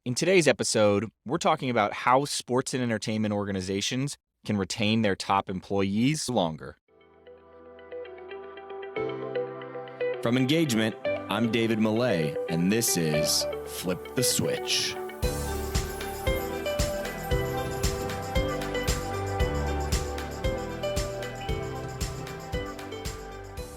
In today's episode, we're talking about how sports and entertainment organizations can retain their top employees longer. From EngageMint, I'm David Millay, and this is Flip the Switch.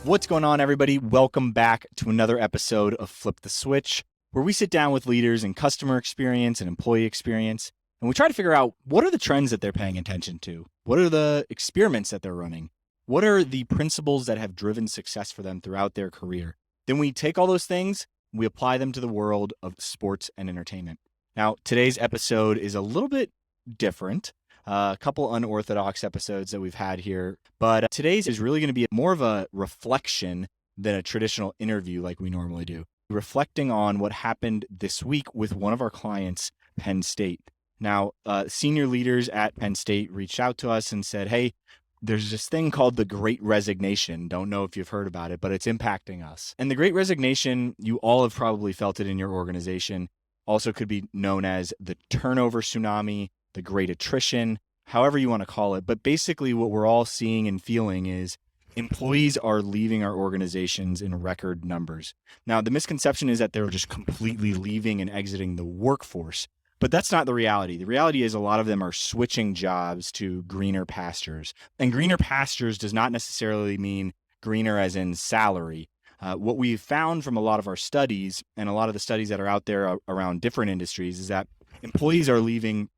What's going on, everybody? Welcome back to another episode of Flip the Switch, where we sit down with leaders in customer experience and employee experience, and we try to figure out what are the trends that they're paying attention to? What are the experiments that they're running? What are the principles that have driven success for them throughout their career? Then we take all those things, we apply them to the world of sports and entertainment. Now, today's episode is a little bit different. A couple unorthodox episodes that we've had here, but today's is really going to be more of a reflection than a traditional interview like we normally do. Reflecting on what happened this week with one of our clients, Penn State. Now, senior leaders at Penn State reached out to us and said, hey, there's this thing called the Great Resignation. Don't know if you've heard about it, but it's impacting us. And the Great Resignation, you all have probably felt it in your organization. Also could be known as the turnover tsunami, the Great Attrition, however you want to call it. But basically what we're all seeing and feeling is employees are leaving our organizations in record numbers. Now, the misconception is that they're just completely leaving and exiting the workforce, but that's not the reality. The reality is a lot of them are switching jobs to greener pastures. And greener pastures does not necessarily mean greener as in salary. What we've found from a lot of our studies and a lot of the studies that are out there around different industries is that employees are leaving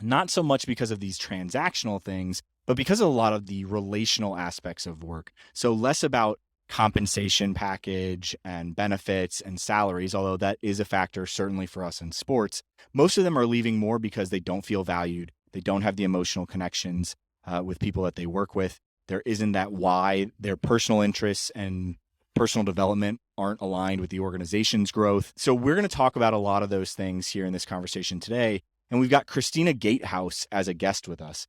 not so much because of these transactional things, but because of a lot of the relational aspects of work. So less about compensation package and benefits and salaries, although that is a factor certainly for us in sports. Most of them are leaving more because they don't feel valued. They don't have the emotional connections with people that they work with. There isn't that why. Their personal interests and personal development aren't aligned with the organization's growth. So we're going to talk about a lot of those things here in this conversation today. And we've got Christina Gatehouse as a guest with us.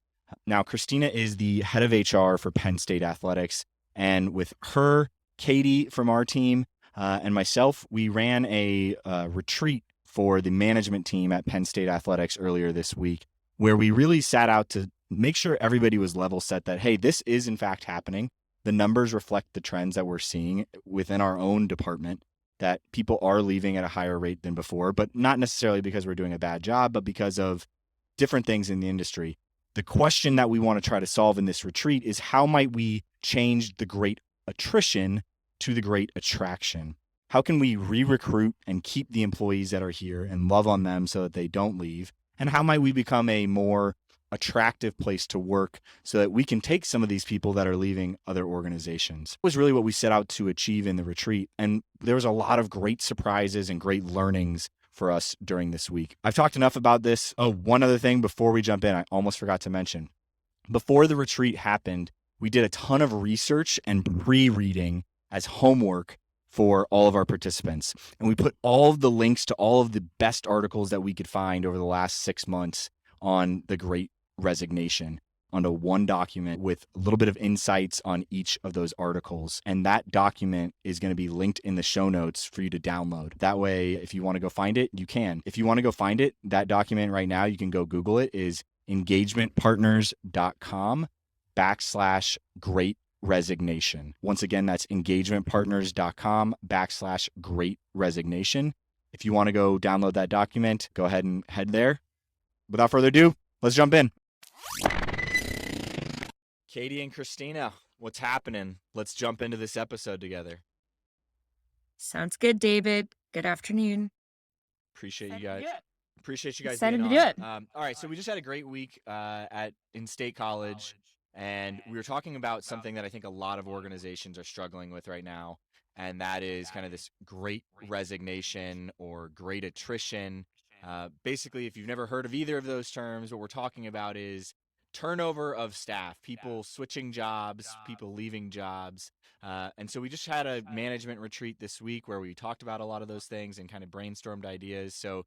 Now, Christina is the head of HR for Penn State Athletics. And with her, Katie from our team, and myself, we ran a retreat for the management team at Penn State Athletics earlier this week, where we really sat out to make sure everybody was level set that, hey, this is in fact happening. The numbers reflect the trends that we're seeing within our own department, that people are leaving at a higher rate than before, but not necessarily because we're doing a bad job, but because of different things in the industry. The question that we want to try to solve in this retreat is how might we change the great attrition to the great attraction? How can we re-recruit and keep the employees that are here and love on them so that they don't leave? And how might we become a more attractive place to work so that we can take some of these people that are leaving other organizations? It was really what we set out to achieve in the retreat. And there was a lot of great surprises and great learnings for us during this week. I've talked enough about this. Oh, one other thing before we jump in, I almost forgot to mention. Before the retreat happened, we did a ton of research and pre-reading as homework for all of our participants. And we put all of the links to all of the best articles that we could find over the last 6 months on the Great Resignation onto one document with a little bit of insights on each of those articles. And that document is going to be linked in the show notes for you to download. That way, if you want to go find it, you can. If you want to go find it, that document right now, you can go Google it, is engagementpartners.com/Great Resignation. Once again, that's engagementpartners.com/Great Resignation. If you want to go download that document, go ahead and head there. Without further ado, let's jump in. Katie and Christina, what's happening? Let's jump into this episode together. Sounds good, David. Good afternoon. Appreciate you guys. Appreciate you guys Excited being to do on. it. All right, so we just had a great week in State College, and we were talking about something that I think a lot of organizations are struggling with right now, and that is kind of this great resignation or great attrition. Basically, if you've never heard of either of those terms, what we're talking about is turnover of staff, people switching jobs, people leaving jobs. And so we just had a management retreat this week where we talked about a lot of those things and kind of brainstormed ideas. So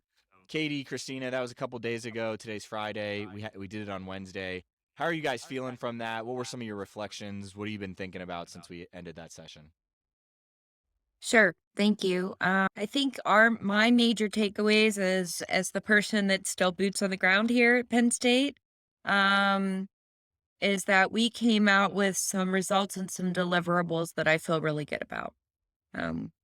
Katie, Christina, that was a couple days ago. Today's Friday. We did it on Wednesday. How are you guys feeling from that? What were some of your reflections? What have you been thinking about since we ended that session? Sure. Thank you. I think my major takeaways as the person that's still boots on the ground here at Penn State, um, is that we came out with some results and some deliverables that I feel really good about.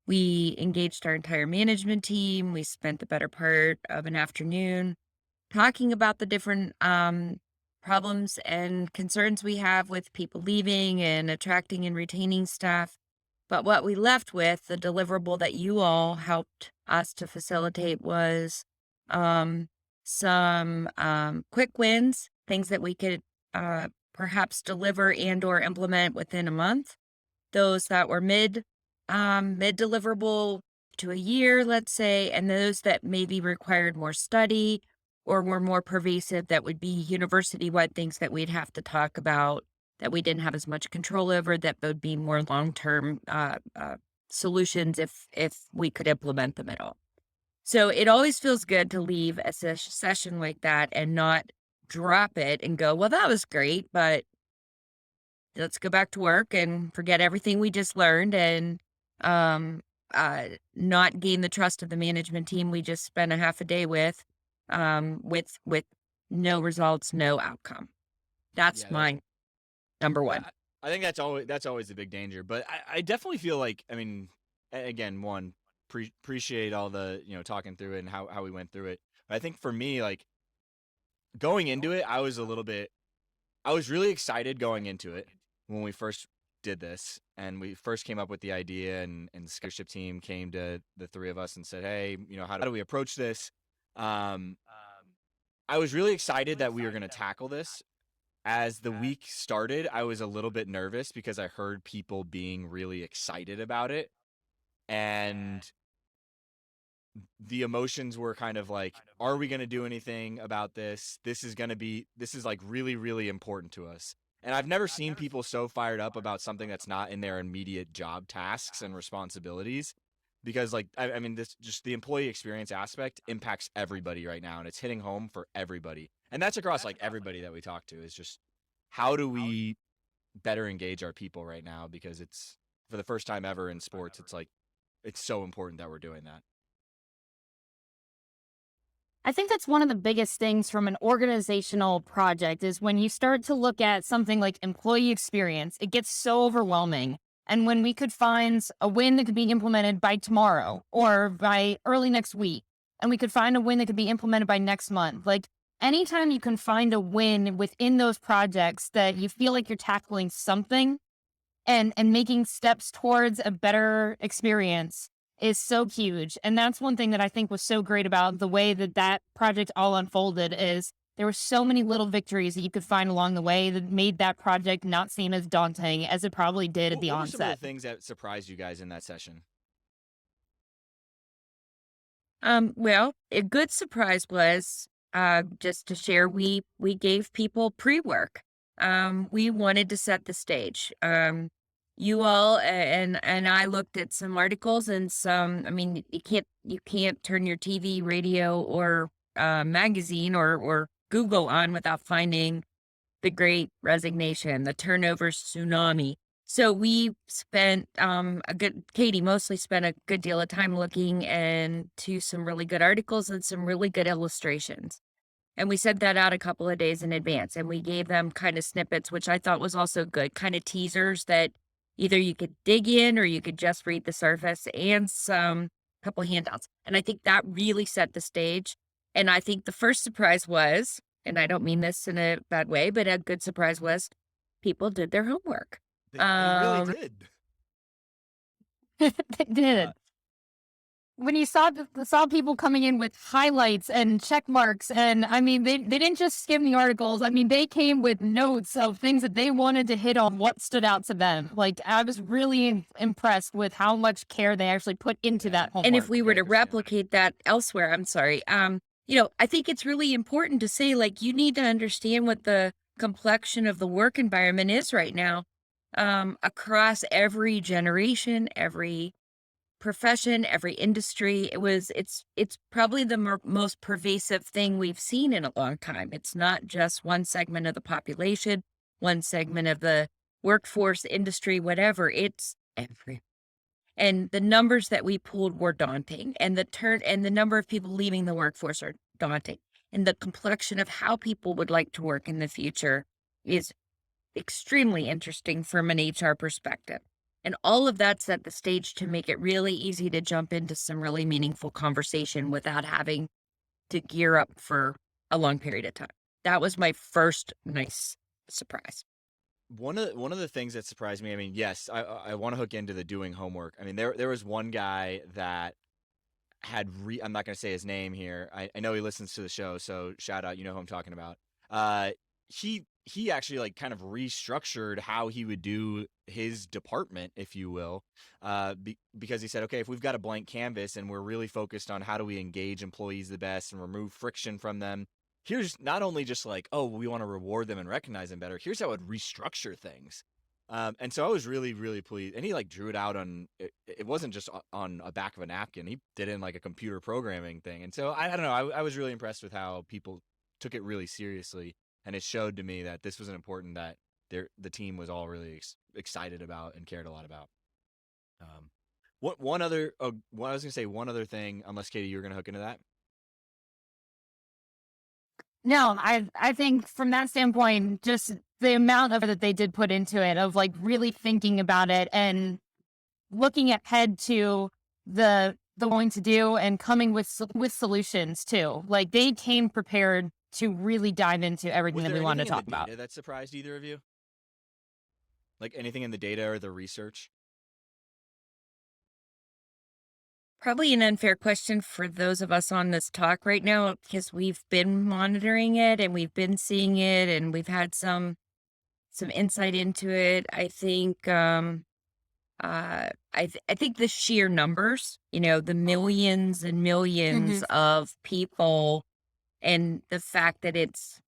We engaged our entire management team. We spent the better part of an afternoon talking about the different problems and concerns we have with people leaving and attracting and retaining staff. But what we left with, the deliverable that you all helped us to facilitate was um, some quick wins, things that we could perhaps deliver and or implement within a month. Those that were mid deliverable to a year, let's say, and those that maybe required more study or were more pervasive that would be university-wide things that we'd have to talk about that we didn't have as much control over, that would be more long-term solutions if we could implement them at all. So it always feels good to leave a session like that and not drop it and go, well, that was great, but let's go back to work and forget everything we just learned and um not gain the trust of the management team we just spent a half a day with no results, no outcome. That's Yeah, that, my number one. I think that's always the big danger. But I definitely feel like, I mean, again, one, appreciate all the talking through it and how we went through it. But I think for me, like, going into it, I was really excited going into it when we first did this and we first came up with the idea, and the scholarship team came to the three of us and said, hey, how do we approach this? Um, I was really excited that we were going to tackle this. As the week started, I was a little bit nervous because I heard people being really excited about it. And the emotions were kind of like, are we going to do anything about this? This is like really, really important to us. And I've never seen people so fired up about something that's not in their immediate job tasks and responsibilities. Because, like, I mean, this just the employee experience aspect impacts everybody right now, and it's hitting home for everybody. And that's across like everybody that we talk to, is just how do we better engage our people right now? Because it's, for the first time ever in sports, it's like, it's so important that we're doing that. I think that's one of the biggest things from an organizational project is when you start to look at something like employee experience, it gets so overwhelming. And when we could find a win that could be implemented by tomorrow or by early next week, and we could find a win that could be implemented by next month, like anytime you can find a win within those projects that you feel like you're tackling something and making steps towards a better experience is so huge. And that's one thing that I think was so great about the way that that project all unfolded is there were so many little victories that you could find along the way that made that project not seem as daunting as it probably did at the What were some of the onset. things that surprised you guys in that session? Well, a good surprise was, just to share, we gave people pre-work. We wanted to set the stage. You all and I looked at some articles and some, I mean, you can't turn your TV, radio, or magazine or Google on without finding the Great Resignation, the turnover tsunami. So we spent Katie mostly spent a good deal of time looking into some really good articles and some really good illustrations. And we sent that out a couple of days in advance and we gave them kind of snippets, which I thought was also good, kind of teasers that either you could dig in or you could just read the surface, and some couple handouts. And I think that really set the stage. And I think the first surprise was, and I don't mean this in a bad way, but a good surprise was people did their homework. They really Um, did. They Uh, did. When you saw people coming in with highlights and check marks, and I mean, they didn't just skim the articles. I mean, they came with notes of things that they wanted to hit on, what stood out to them. Like, I was really impressed with how much care they actually put into yeah. that and if homework. we Go were ahead, to Christina. replicate that elsewhere, I'm sorry, I think it's really important to say, like, you need to understand what the complexion of the work environment is right now, across every generation, every profession, every industry. It's probably the most pervasive thing we've seen in a long time. It's not just one segment of the population, one segment of the workforce, industry, whatever. It's every. And the numbers that we pulled were daunting, and the number of people leaving the workforce are daunting. And the complexion of how people would like to work in the future is extremely interesting from an HR perspective. And all of that set the stage to make it really easy to jump into some really meaningful conversation without having to gear up for a long period of time. That was my first nice surprise. One of the things that surprised me, I mean, yes, I want to hook into the doing homework. I mean, there was one guy that I'm not going to say his name here. I know he listens to the show, so shout out, you know who I'm talking about. He actually like kind of restructured how he would do his department, if you will, because he said, okay, if we've got a blank canvas and we're really focused on how do we engage employees the best and remove friction from them, here's not only just like, oh, we want to reward them and recognize them better. Here's how I'd restructure things. And so I was really, really pleased. And he like drew it out on, it wasn't just on a back of a napkin. He did it in like a computer programming thing. And so I don't know, I was really impressed with how people took it really seriously. And it showed to me that this was an important that the team was all really excited about and cared a lot about. One other thing, unless Katie, you were going to hook into that. No, I think from that standpoint, just the amount of that they did put into it, of like really thinking about it and looking ahead to the going to do and coming with solutions too. Like they came prepared to really dive into everything that we wanted to talk about. Data that surprised either of you? Like anything in the data or the research? Probably an unfair question for those of us on this talk right now, because we've been monitoring it and we've been seeing it and we've had some insight into it. I think I think the sheer numbers, the millions and millions of people, and the fact that it's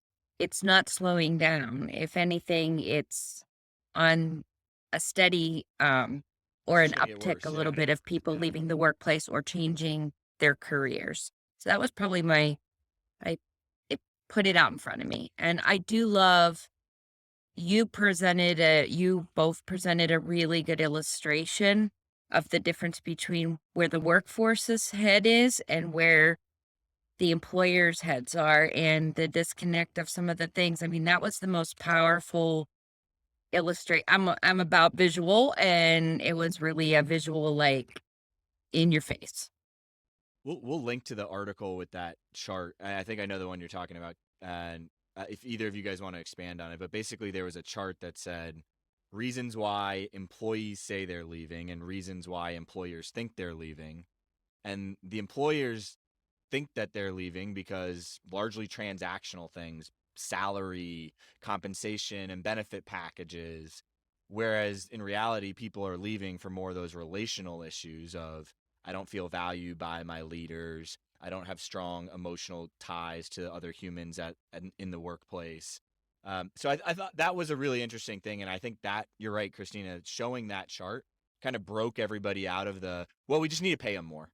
not slowing down. If anything, it's on a steady or an uptick a little bit of people leaving the workplace or changing their careers. So that was probably it put it out in front of me. And I do love, you both presented a really good illustration of the difference between where the workforce's head is and where the employer's heads are, and the disconnect of some of the things. I mean, that was the most powerful illustrate. I'm about visual, and it was really a visual, like in your face. We'll link to the article with that chart. I think I know the one you're talking about, and if either of you guys want to expand on it, but basically there was a chart that said reasons why employees say they're leaving and reasons why employers think they're leaving, and the employers think that they're leaving because largely transactional things, salary, compensation, and benefit packages. Whereas in reality, people are leaving for more of those relational issues of, I don't feel valued by my leaders. I don't have strong emotional ties to other humans in the workplace. So I thought that was a really interesting thing. And I think that you're right, Christina, showing that chart kind of broke everybody out of we just need to pay them more.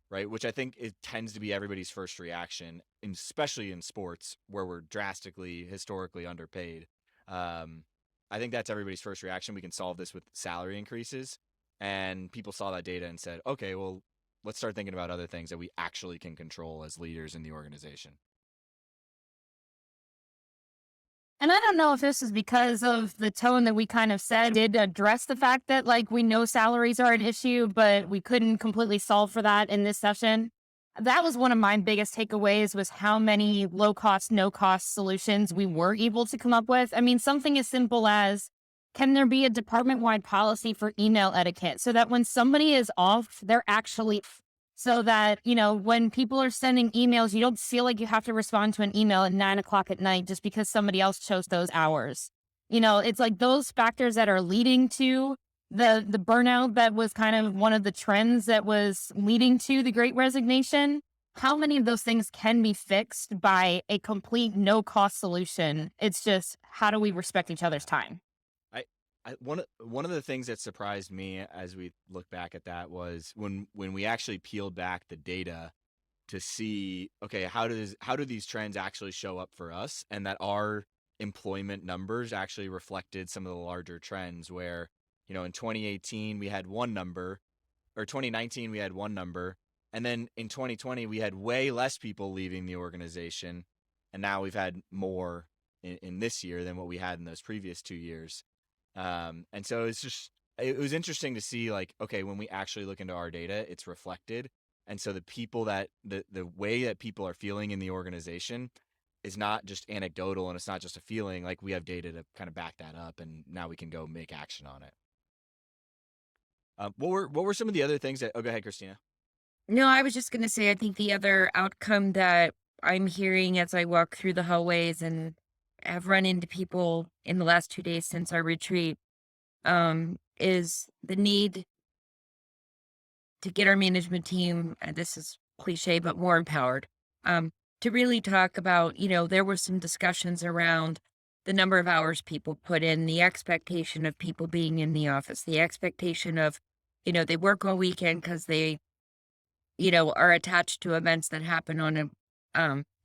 Right, which I think it tends to be everybody's first reaction, especially in sports where we're drastically historically underpaid. I think that's everybody's first reaction. We can solve this with salary increases, and people saw that data and said, "Okay, well, let's start thinking about other things that we actually can control as leaders in the organization." And I don't know if this is because of the tone that we kind of said did address the fact that, like, we know salaries are an issue, but we couldn't completely solve for that in this session. That was one of my biggest takeaways, was how many low cost, no cost solutions we were able to come up with. I mean, something as simple as, can there be a department wide policy for email etiquette so that when somebody is off, they're actually, so that, when people are sending emails, you don't feel like you have to respond to an email at 9:00 at night just because somebody else chose those hours. It's like those factors that are leading to the burnout that was kind of one of the trends that was leading to the Great Resignation. How many of those things can be fixed by a complete no cost solution? It's just, how do we respect each other's time? One of the things that surprised me as we look back at that was when we actually peeled back the data to see, okay, how do these trends actually show up for us, and that our employment numbers actually reflected some of the larger trends where, in 2018 we had one number, 2019, we had one number. And then in 2020, we had way less people leaving the organization. And now we've had more in this year than what we had in those previous 2 years. And so it was interesting to see, like, okay, when we actually look into our data, it's reflected. And so the people that the way that people are feeling in the organization is not just anecdotal, and it's not just a feeling. Like, we have data to kind of back that up, and now we can go make action on it. What were some of the other things that? Oh, go ahead, Christina. No, I was just going to say, I think the other outcome that I'm hearing as I walk through the hallways and have run into people in the last 2 days since our retreat, is the need to get our management team, and this is cliche, but more empowered, to really talk about, there were some discussions around the number of hours people put in, the expectation of people being in the office, the expectation of, they work all weekend because they, are attached to events that happen on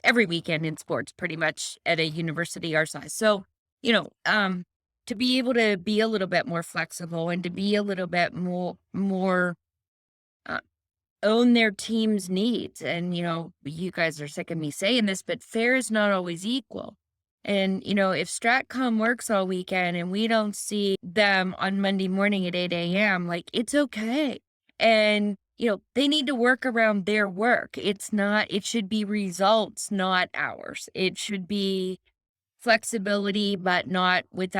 every weekend in sports, pretty much at a university our size. So, to be able to be a little bit more flexible and to be a little bit more uh, own their team's needs. And, you guys are sick of me saying this, but fair is not always equal. And, if StratCom works all weekend and we don't see them on Monday morning at 8 a.m., like, it's okay. And, they need to work around their work. It should be results, not hours. It should be flexibility, but not with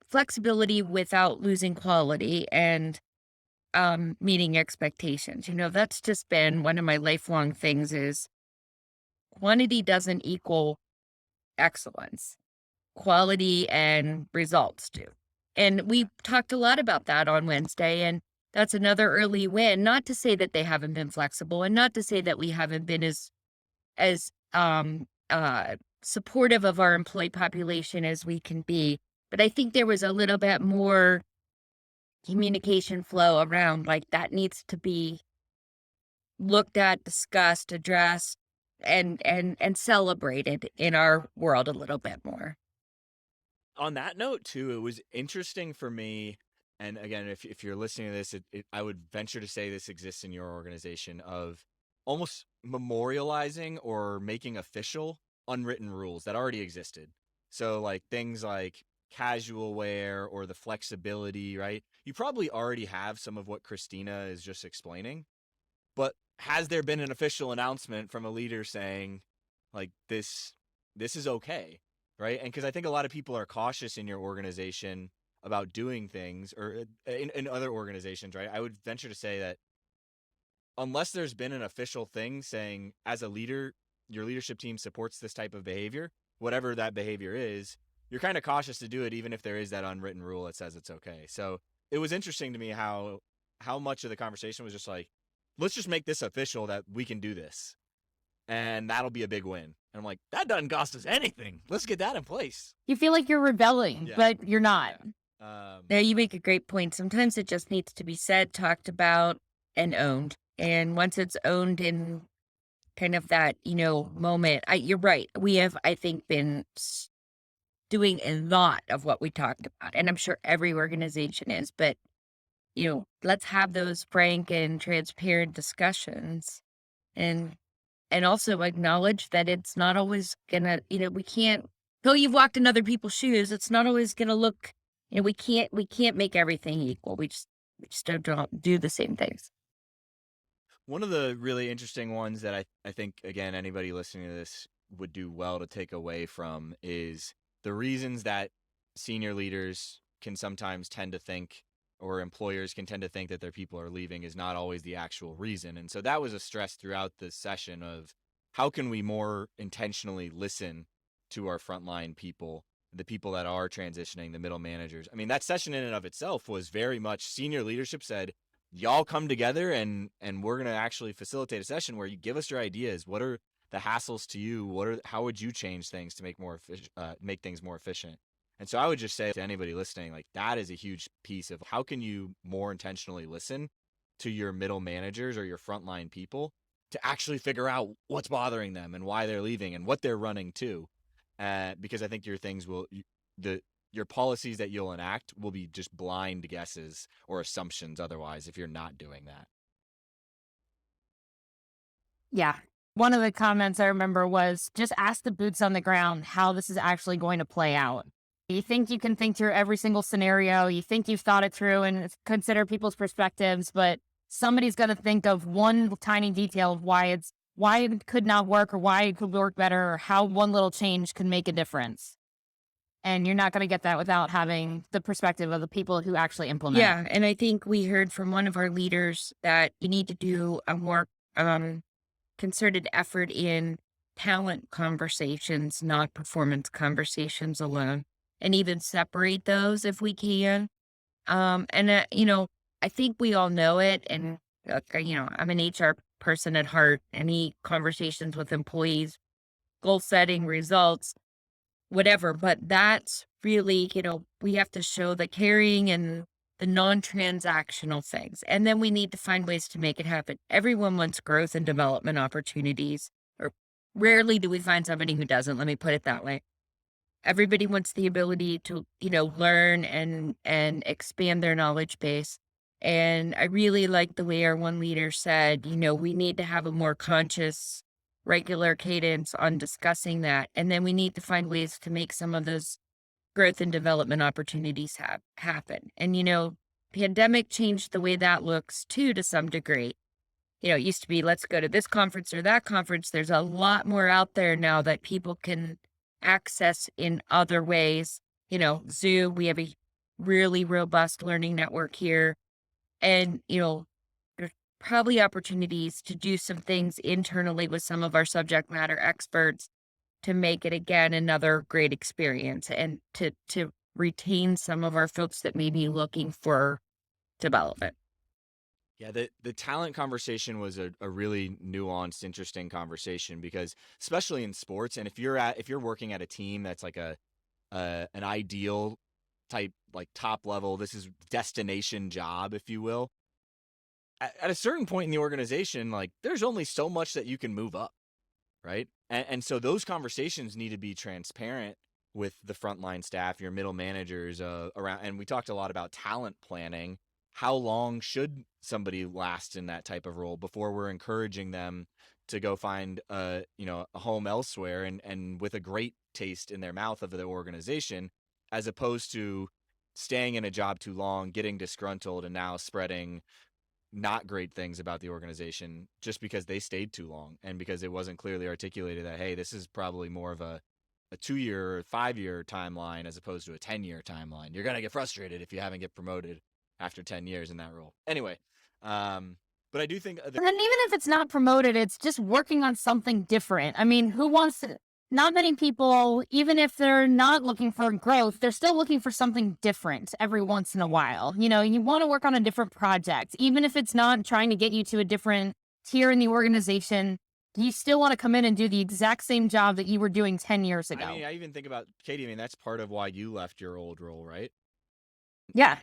flexibility without losing quality and meeting expectations. That's just been one of my lifelong things is quantity doesn't equal excellence. Quality and results do. And we talked a lot about that on Wednesday, and that's another early win. Not to say that they haven't been flexible, and not to say that we haven't been as supportive of our employee population as we can be. But I think there was a little bit more communication flow around, like, that needs to be looked at, discussed, addressed, and celebrated in our world a little bit more. On that note, too, it was interesting for me. And again, if you're listening to this, I would venture to say this exists in your organization, of almost memorializing or making official unwritten rules that already existed. So, like, things like casual wear or the flexibility, right? You probably already have some of what Christina is just explaining, but has there been an official announcement from a leader saying, like, this is okay, right? And because I think a lot of people are cautious in your organization about doing things, or in other organizations, right? I would venture to say that unless there's been an official thing saying, as a leader, your leadership team supports this type of behavior, whatever that behavior is, you're kind of cautious to do it, even if there is that unwritten rule that says it's okay. So it was interesting to me how much of the conversation was just like, let's just make this official that we can do this, and that'll be a big win. And I'm like, that doesn't cost us anything. Let's get that in place. You feel like you're rebelling, Yeah. but you're not. Yeah. Now, you make a great point. Sometimes it just needs to be said, talked about, and owned. And once it's owned in kind of that, moment, you're right. We have, I think, been doing a lot of what we talked about. And I'm sure every organization is. But, let's have those frank and transparent discussions. And also acknowledge that it's not always gonna, we can't, though you've walked in other people's shoes, it's not always gonna look, we can't make everything equal. We just don't do the same things. One of the really interesting ones that I think, again, anybody listening to this would do well to take away from is the reasons that senior leaders can sometimes tend to think, or employers can tend to think, that their people are leaving is not always the actual reason. And so that was a stress throughout the session of how can we more intentionally listen to our frontline people, the people that are transitioning, the middle managers. I mean, that session in and of itself was very much senior leadership said, y'all come together and we're going to actually facilitate a session where you give us your ideas. What are the hassles to you? How would you change things to make things more efficient? And so I would just say to anybody listening, like, that is a huge piece of how can you more intentionally listen to your middle managers or your frontline people to actually figure out what's bothering them and why they're leaving and what they're running to. Because I think your your policies that you'll enact will be just blind guesses or assumptions otherwise if you're not doing that. Yeah. One of the comments I remember was just ask the boots on the ground how this is actually going to play out. You think you can think through every single scenario. You think you've thought it through and consider people's perspectives, but somebody's going to think of one tiny detail of why it could not work or why it could work better or how one little change could make a difference. And you're not going to get that without having the perspective of the people who actually implement it. Yeah. And I think we heard from one of our leaders that you need to do a more concerted effort in talent conversations, not performance conversations alone, and even separate those if we can. I think we all know it. And, I'm an HR person at heart. Any conversations with employees, goal setting, results, whatever. But that's really, we have to show the caring and the non-transactional things. And then we need to find ways to make it happen. Everyone wants growth and development opportunities, or rarely do we find somebody who doesn't. Let me put it that way. Everybody wants the ability to, learn and expand their knowledge base. And I really like the way our one leader said, we need to have a more conscious, regular cadence on discussing that. And then we need to find ways to make some of those growth and development opportunities happen. And, pandemic changed the way that looks too, to some degree. It used to be, let's go to this conference or that conference. There's a lot more out there now that people can access in other ways. Zoom, we have a really robust learning network here. And, there's probably opportunities to do some things internally with some of our subject matter experts to make it, again, another great experience and to retain some of our folks that may be looking for development. Yeah, the talent conversation was a really nuanced, interesting conversation because especially in sports, and if you're working at a team that's like an ideal type, like top level, this is destination job, if you will. At a certain point in the organization, like there's only so much that you can move up, right? And so those conversations need to be transparent with the frontline staff, your middle managers around. And we talked a lot about talent planning. How long should somebody last in that type of role before we're encouraging them to go find a home elsewhere and with a great taste in their mouth of the organization, as opposed to staying in a job too long, getting disgruntled, and now spreading not great things about the organization just because they stayed too long and because it wasn't clearly articulated that, hey, this is probably more of a 2-year or 5-year timeline as opposed to a 10-year timeline. You're going to get frustrated if you haven't get promoted after 10 years in that role. Anyway, but I do think And then even if it's not promoted, it's just working on something different. I mean, who wants to? Not many people, even if they're not looking for growth, they're still looking for something different every once in a while. You want to work on a different project, even if it's not trying to get you to a different tier in the organization. You still want to come in and do the exact same job that you were doing 10 years ago. I mean, I even think about Katie. I mean, that's part of why you left your old role, right? Yeah.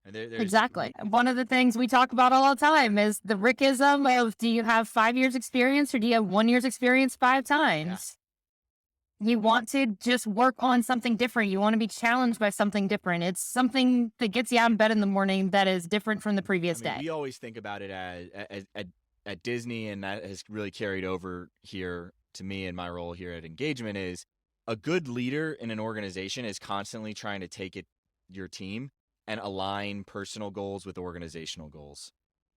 And Exactly. One of the things we talk about all the time is the Rickism of, do you have 5 years experience or do you have 1 year's experience 5 times? You want to just work on something different. You want to be challenged by something different. It's something that gets you out of bed in the morning that is different from the previous day. We always think about it as at Disney, and that has really carried over here to me in my role here at EngageMint, is a good leader in an organization is constantly trying to take your team and align personal goals with organizational goals.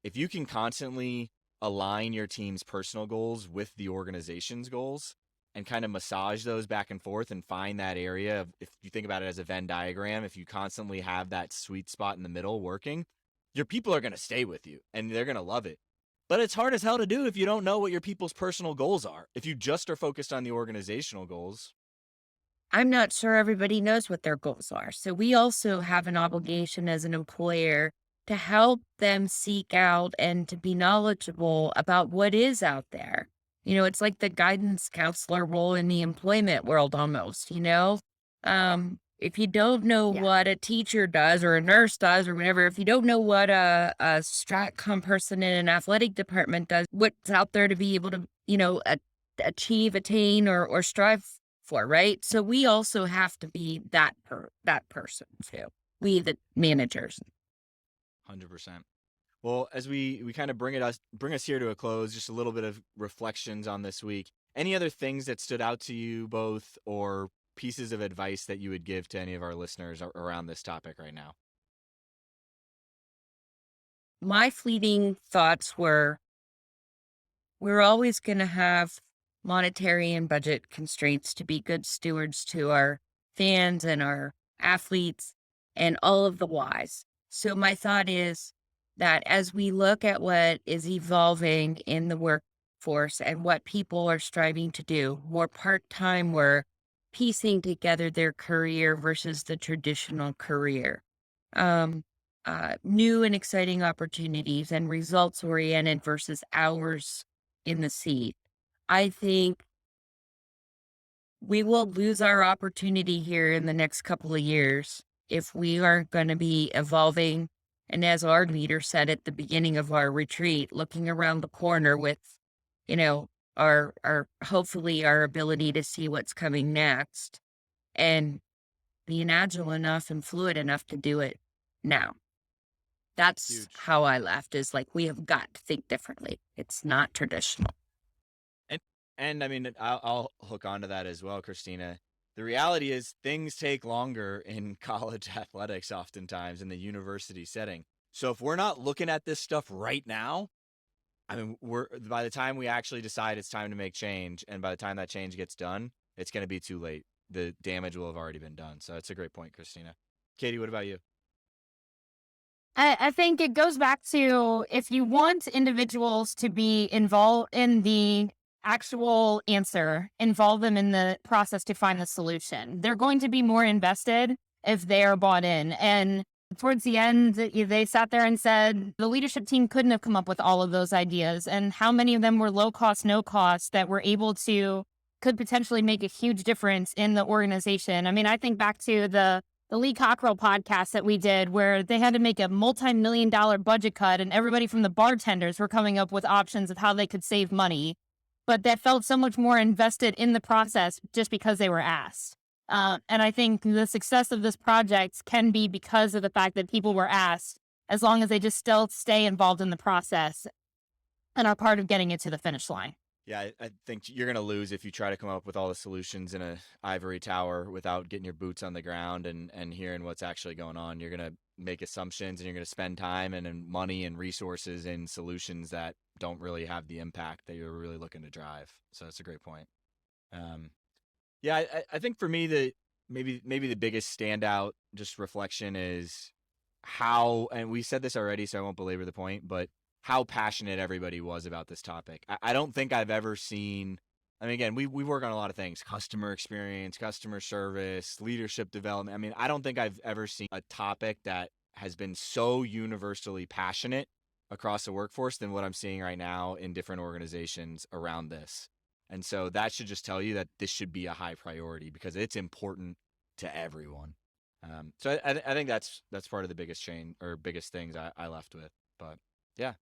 If you can constantly align your team's personal goals with the organization's goals and kind of massage those back and forth and find that area of, if you think about it as a Venn diagram, if you constantly have that sweet spot in the middle working, your people are going to stay with you and they're going to love it. But it's hard as hell to do if you don't know what your people's personal goals are. If you just are focused on the organizational goals. I'm not sure everybody knows what their goals are. So we also have an obligation as an employer to help them seek out and to be knowledgeable about what is out there. It's like the guidance counselor role in the employment world almost, if you don't know what a teacher does or a nurse does or whatever, if you don't know what a stratcom person in an athletic department does, what's out there to be able to, achieve, attain, or strive for, right? So we also have to be that person too. We the managers. 100%. Well, as we kind of bring us here to a close, just a little bit of reflections on this week. Any other things that stood out to you both, or pieces of advice that you would give to any of our listeners around this topic right now? My fleeting thoughts were, we're always going to have monetary and budget constraints to be good stewards to our fans and our athletes and all of the whys. So my thought is that as we look at what is evolving in the workforce and what people are striving to do, more part-time work, piecing together their career versus the traditional career, um, new and exciting opportunities and results oriented versus hours in the seat. I think we will lose our opportunity here in the next couple of years if we aren't going to be evolving. And as our leader said at the beginning of our retreat, looking around the corner with, you know, our hopefully our ability to see what's coming next and being agile enough and fluid enough to do it now. That's Huge. how I left, is like, we have got to think differently. It's not traditional. And I mean, I'll hook onto that as well, Christina. The reality is things take longer in college athletics oftentimes in the university setting. So if we're not looking at this stuff right now, I mean, by the time we actually decide it's time to make change, and by the time that change gets done, it's going to be too late. The damage will have already been done. So that's a great point, Christina. Katie, what about you? I think it goes back to, if you want individuals to be involved in the actual answer, involve them in the process to find the solution. They're going to be more invested if they are bought in. And towards the end, they sat there and said the leadership team couldn't have come up with all of those ideas. And how many of them were low cost, no cost, that were able to, could potentially make a huge difference in the organization. I mean, I think back to the Lee Cockrell podcast that we did, where they had to make a multi-million-dollar budget cut and everybody from the bartenders were coming up with options of how they could save money. But that felt so much more invested in the process just because they were asked. And I think the success of this project can be because of the fact that people were asked, as long as they just still stay involved in the process and are part of getting it to the finish line. Yeah, I think you're going to lose if you try to come up with all the solutions in a ivory tower without getting your boots on the ground and hearing what's actually going on. You're going to make assumptions, and you're going to spend time and money and resources in solutions that don't really have the impact that you're really looking to drive. So that's a great point. Yeah, I think for me, maybe the biggest standout just reflection is how, and we said this already, so I won't belabor the point, but how passionate everybody was about this topic. I don't think I've ever seen, I mean, again, we work on a lot of things: customer experience, customer service, leadership development. I mean, I don't think I've ever seen a topic that has been so universally passionate across the workforce than what I'm seeing right now in different organizations around this. And so that should just tell you that this should be a high priority because it's important to everyone. So I think that's part of the biggest change or biggest things I left with. But yeah.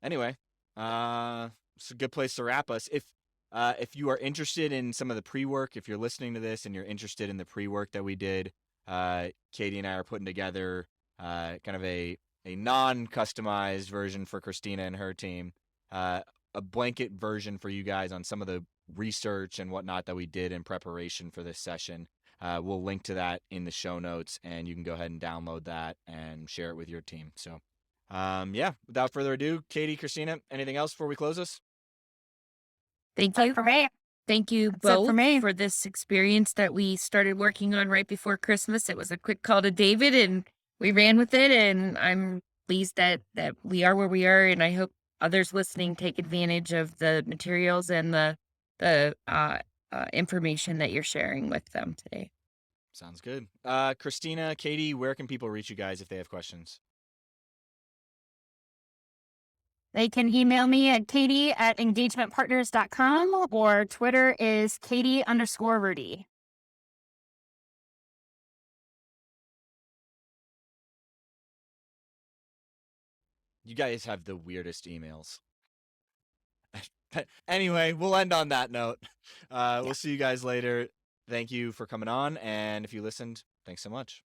Anyway, it's a good place to wrap us. If you are interested in some of the pre-work, if you're listening to this and you're interested in the pre-work that we did, Katie and I are putting together kind of a non-customized version for Christina and her team, a blanket version for you guys on some of the research and whatnot that we did in preparation for this session. We'll link to that in the show notes, and you can go ahead and download that and share it with your team. So yeah, without further ado, Katie, Christina, anything else before we close this? Thank you for me. Thank you both for this experience that we started working on right before Christmas. It was a quick call to David, and we ran with it. And I'm pleased that we are where we are. And I hope others listening take advantage of the materials and the information that you're sharing with them today. Sounds good. Christina, Katie, where can people reach you guys if they have questions? They can email me at katie@engagementpartners.com, or Twitter is Katie_Rudy. You guys have the weirdest emails. Anyway, we'll end on that note. We'll see you guys later. Thank you for coming on. And if you listened, thanks so much.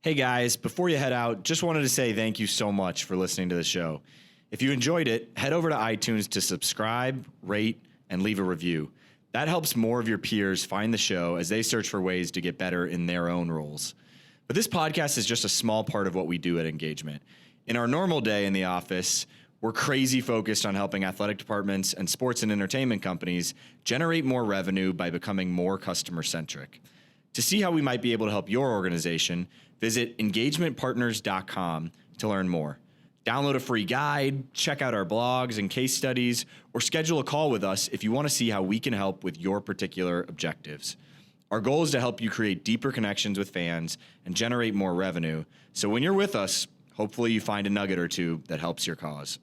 Hey guys, before you head out, just wanted to say thank you so much for listening to the show. If you enjoyed it, head over to iTunes to subscribe, rate, and leave a review. That helps more of your peers find the show as they search for ways to get better in their own roles. But this podcast is just a small part of what we do at EngageMint. In our normal day in the office, we're crazy focused on helping athletic departments and sports and entertainment companies generate more revenue by becoming more customer-centric. To see how we might be able to help your organization, visit EngageMintPartners.com to learn more. Download a free guide, check out our blogs and case studies, or schedule a call with us if you want to see how we can help with your particular objectives. Our goal is to help you create deeper connections with fans and generate more revenue. So when you're with us, hopefully you find a nugget or two that helps your cause.